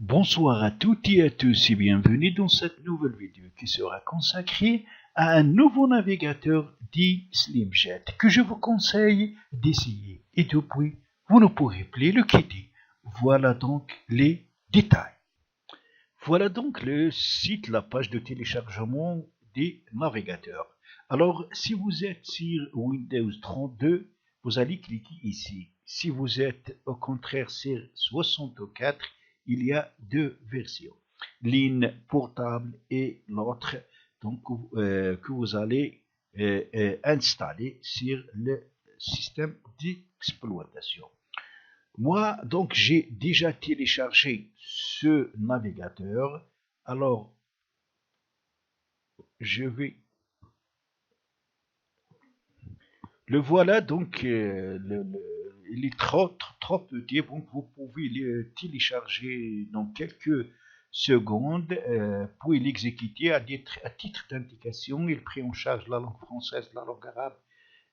Bonsoir à toutes et à tous et bienvenue dans cette nouvelle vidéo qui sera consacrée à un nouveau navigateur dit SlimJet que je vous conseille d'essayer et depuis vous ne pourrez plus le quitter. Voilà donc les détails. Voilà donc le site, la page de téléchargement des navigateurs. Alors si vous êtes sur Windows 32, vous allez cliquer ici. Si vous êtes au contraire sur 64, il y a deux versions, ligne portable et l'autre donc que vous allez installer sur le système d'exploitation. Moi donc j'ai déjà téléchargé ce navigateur, alors je vais le voilà donc il est trop petit, donc vous pouvez le télécharger dans quelques secondes, puis l'exécuter à titre d'indication. Il prend en charge la langue française, la langue arabe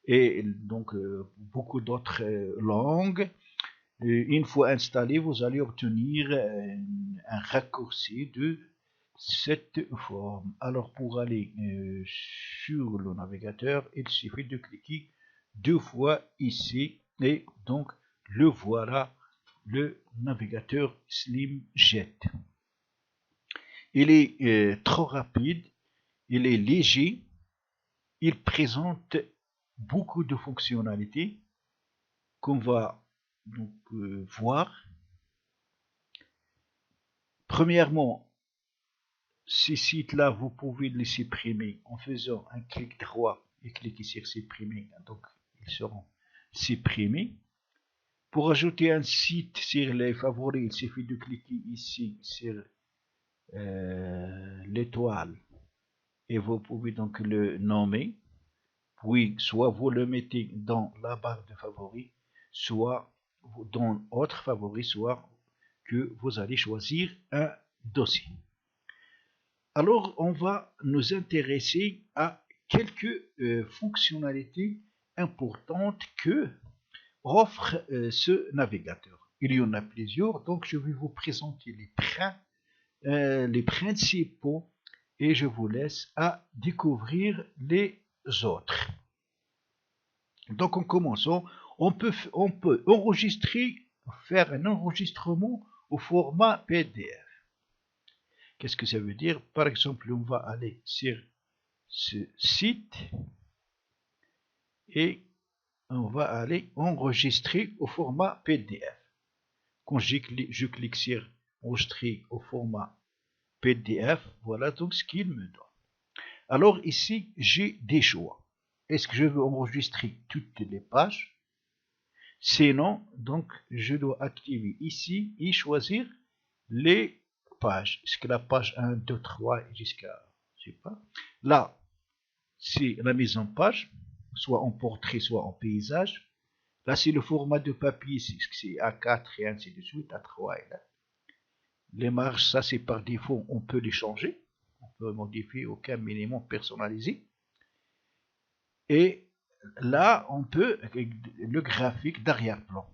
et donc beaucoup d'autres langues. Une fois installé, vous allez obtenir un raccourci de cette forme. Alors pour aller sur le navigateur, il suffit de cliquer deux fois ici et donc le voilà, le navigateur SlimJet. Il est trop rapide, il est léger, il présente beaucoup de fonctionnalités qu'on va donc voir. Premièrement, ces sites-là, vous pouvez les supprimer en faisant un clic droit et cliquer sur supprimer, donc ils seront supprimés. Pour ajouter un site sur les favoris, il suffit de cliquer ici sur l'étoile et vous pouvez donc le nommer. Puis soit vous le mettez dans la barre de favoris, soit dans autre favoris, soit que vous allez choisir un dossier. Alors on va nous intéresser à quelques fonctionnalités importantes que offre ce navigateur. Il y en a plusieurs, donc je vais vous présenter les principaux et je vous laisse à découvrir les autres. Donc en commençant, on peut enregistrer, faire un enregistrement au format PDF. Qu'est-ce que ça veut dire? Par exemple, on va aller sur ce site et on va aller enregistrer au format PDF. Quand je clique sur enregistrer au format PDF, voilà donc ce qu'il me donne. Alors ici, j'ai des choix. Est-ce que je veux enregistrer toutes les pages? Sinon, donc, je dois activer ici et choisir les pages. Est-ce que la page 1, 2, 3 jusqu'à, je sais pas. Là, c'est la mise en page, soit en portrait, soit en paysage. Là, c'est le format de papier, c'est A4 et ainsi de suite, A3 et là. Les marges, ça c'est par défaut, on peut les changer. On peut modifier aucun minimum personnalisé. Et là, on peut, le graphique d'arrière-plan.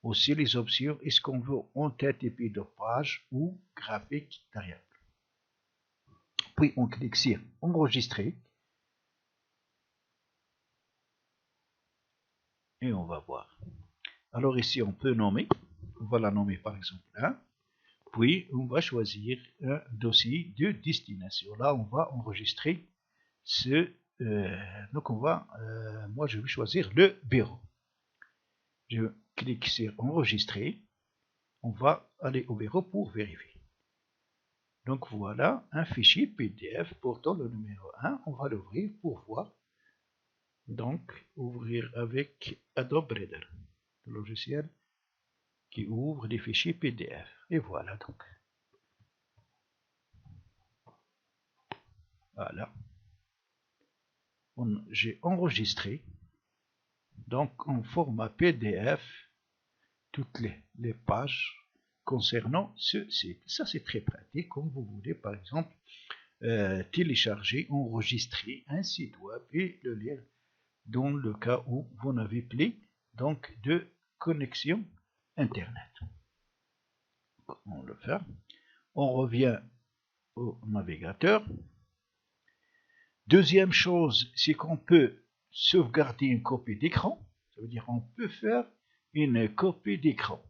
Aussi les options, est-ce qu'on veut en tête et pied de page ou graphique d'arrière-plan. Puis on clique sur enregistrer. Et on va voir. Alors ici, on peut nommer. On va la nommer par exemple 1. Puis, on va choisir un dossier de destination. Là, on va enregistrer ce... donc, on va... moi, je vais choisir le bureau. Je clique sur enregistrer. On va aller au bureau pour vérifier. Donc, voilà un fichier PDF portant le numéro 1. On va l'ouvrir pour voir. Donc, ouvrir avec Adobe Reader, le logiciel qui ouvre des fichiers PDF. Et voilà donc. Voilà. J'ai enregistré donc en format PDF toutes les pages concernant ce site. Ça c'est très pratique, comme vous voulez par exemple télécharger, enregistrer un site web et le lire dans le cas où vous n'avez plus donc de connexion internet. On le fait. On revient au navigateur. Deuxième chose, c'est qu'on peut sauvegarder une copie d'écran. Ça veut dire qu'on peut faire une copie d'écran.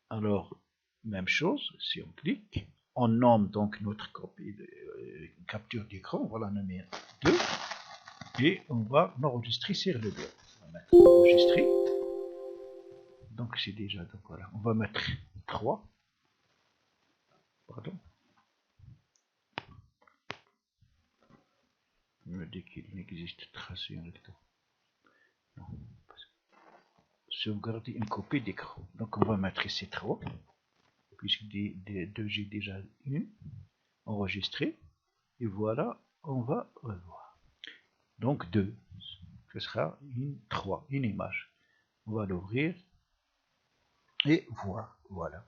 Alors, même chose, si on clique, on nomme donc notre copie de capture d'écran, on va la nommer 2, et on va l'enregistrer sur le bureau. On va mettre enregistrer. Donc c'est déjà, donc voilà, on va mettre 3. Pardon. Il me dit qu'il n'existe tracé en recto. Non. Sauvegarder une copie d'écran. Donc on va mettre ici 3. Puisque des 2 j'ai déjà une. Enregistré. Et voilà, on va revoir. Donc 2. Ce sera une 3, une image. On va l'ouvrir. Et voir. Voilà.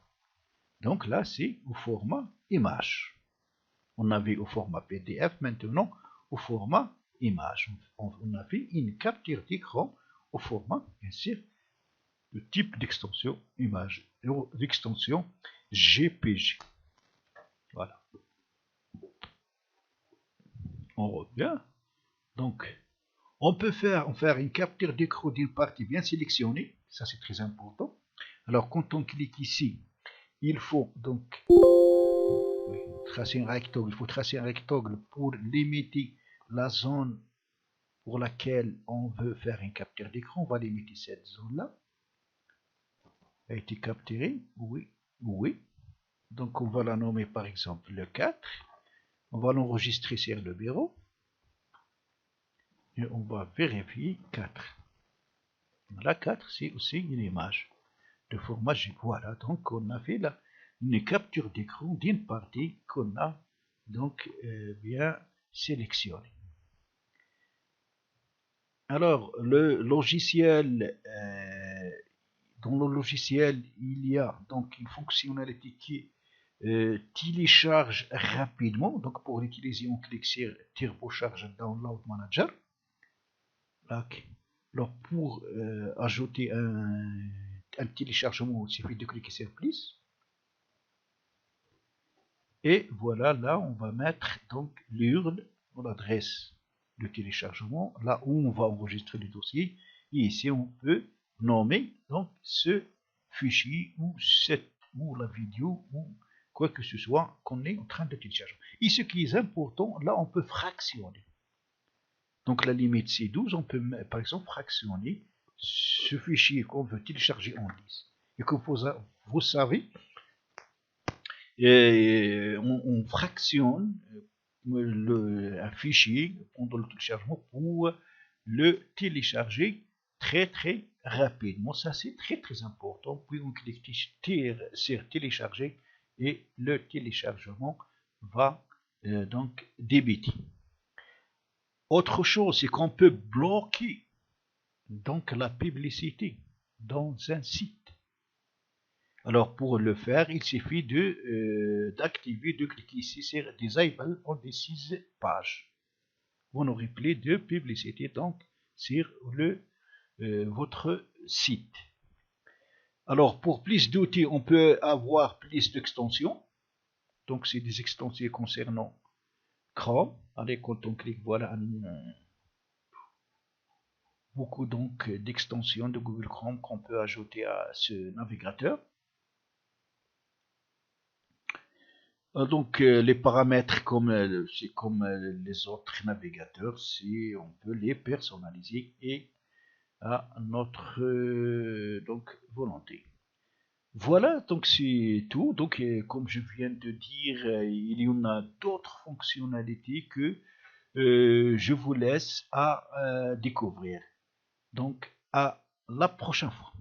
Donc là, c'est au format image. On avait au format PDF, maintenant au format image. On a fait une capture d'écran au format, bien sûr, de type d'extension image, l'extension GPG. Voilà. On revient. Donc, on peut faire une capture d'écran d'une partie bien sélectionnée. Ça, c'est très important. Alors, quand on clique ici, il faut donc tracer un rectangle. Il faut tracer un rectangle pour limiter la zone pour laquelle on veut faire une capture d'écran. On va limiter cette zone-là. A été capturée. Oui, oui. Donc, on va la nommer par exemple le 4. On va l'enregistrer sur le bureau. Et on va vérifier 4. La 4, c'est aussi une image de format G. Voilà, donc on a fait là une capture d'écran d'une partie qu'on a donc bien sélectionnée. Alors, le logiciel, dans le logiciel, il y a donc une fonctionnalité qui télécharge rapidement. Donc, pour l'utiliser, on clique sur Turbo Charge Download Manager. Alors, pour ajouter un téléchargement, il suffit de cliquer sur Plus. Et voilà, là, on va mettre donc l'URL ou l'adresse de téléchargement, là où on va enregistrer le dossier. Et ici, on peut nommer donc ce fichier ou la vidéo ou quoi que ce soit qu'on est en train de télécharger. Et ce qui est important, là, on peut fractionner. Donc la limite c'est 12, on peut par exemple fractionner ce fichier qu'on veut télécharger en 10. Et que vous savez, on fractionne un fichier pendant le téléchargement pour le télécharger très rapidement. Ça c'est très important. Puis on clique sur télécharger et le téléchargement va donc débuter. Autre chose, c'est qu'on peut bloquer donc la publicité dans un site. Alors pour le faire, il suffit d'activer, de cliquer ici sur Disable on this page. Vous n'aurez plus de publicité donc sur votre site. Alors pour plus d'outils, on peut avoir plus d'extensions. Donc c'est des extensions concernant Chrome. Allez, quand on clique, voilà beaucoup donc d'extensions de Google Chrome qu'on peut ajouter à ce navigateur. Donc les paramètres comme les autres navigateurs, on peut les personnaliser et à notre donc volonté. Voilà, donc c'est tout. Donc comme je viens de dire, il y en a d'autres fonctionnalités que je vous laisse à découvrir. Donc à la prochaine fois.